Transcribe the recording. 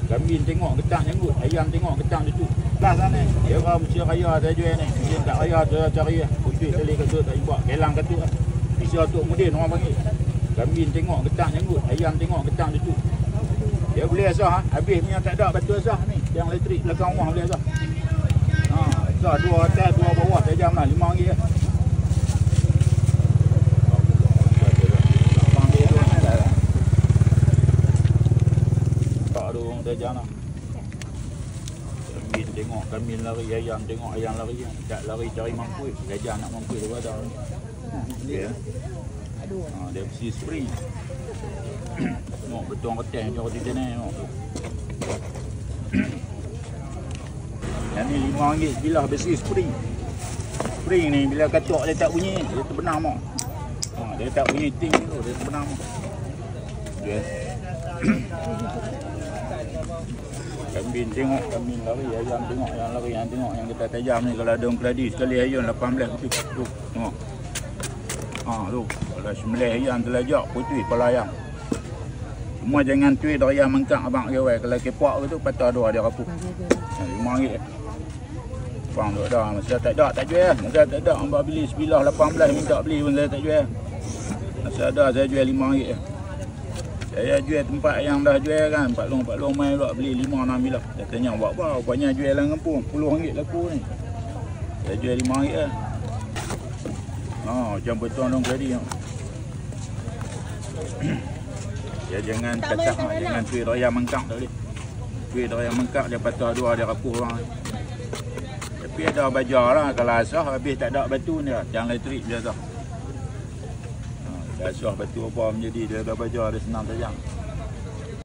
Kambing tengok ketak nyanggut, ayam tengok ketak cucuk. Belah sana. Dia orang mesti raya saya jual ni. Dia tak raya dia cari putih tali kata tak buat kelang kata. Isi Tok Mudin orang panggil. Kambing tengok ketak nyanggut, ayam tengok ketak cucuk. Dia boleh asah habis punya tak ada batu asah ni. Yang elektrik belakang rumah boleh asah. Ha, asah dua atas dua bawah tajam lah RM5 lah. Tajam lah. Kambing tengok kambing lari, ayam tengok ayam lari. Tak lari cari mampu. Gajah nak mampu dia ada. Dia. Dia mesti spray. Tengok betul keteng je roti canai tengok tu. Yang ni RM5 sebilah besi spring. Spring ni bila katuk dia tak bunyi, dia terbenam mak. Dia tak bunyi ting tu, dia terbenam. Dia. Kambing tengok, kambing lari, ayam tengok, ayam lari, ayam tengok yang kita tajam ni kalau ada orang keladi sekali ayam 18 tu. Tu, tengok. Tu. Kalau 9 ayam terlajak putih kepala ayam. Semua jangan tuai dari ayam mengkak abang gawai. Kalau kepak tu patah dua dia rapuh. RM5. Bang tak ada, masa tak ada tak jual. Masa tak ada hamba beli sebilah 18 minta beli pun saya tak jual. Masa ada saya jual RM5. Saya jual tempat yang dah jual kan, Pak Long mai pula beli 5-6 bilah. Dia tanya buat apa? Rupanya jual dalam kampung RM10 laku ni. Saya jual RM5 lah. Macam betul dong tadi. Ya jangan kacak, jangan tuai raya mengkak tak boleh. Tuai raya mengkak dia patah dua dia rapuh orang. Tapi ada bajar lah kalau asah habis tak ada batu ni lah. Yang elektrik biasa. Dah asah batu apa menjadi dia ada bajar dia senang tajam.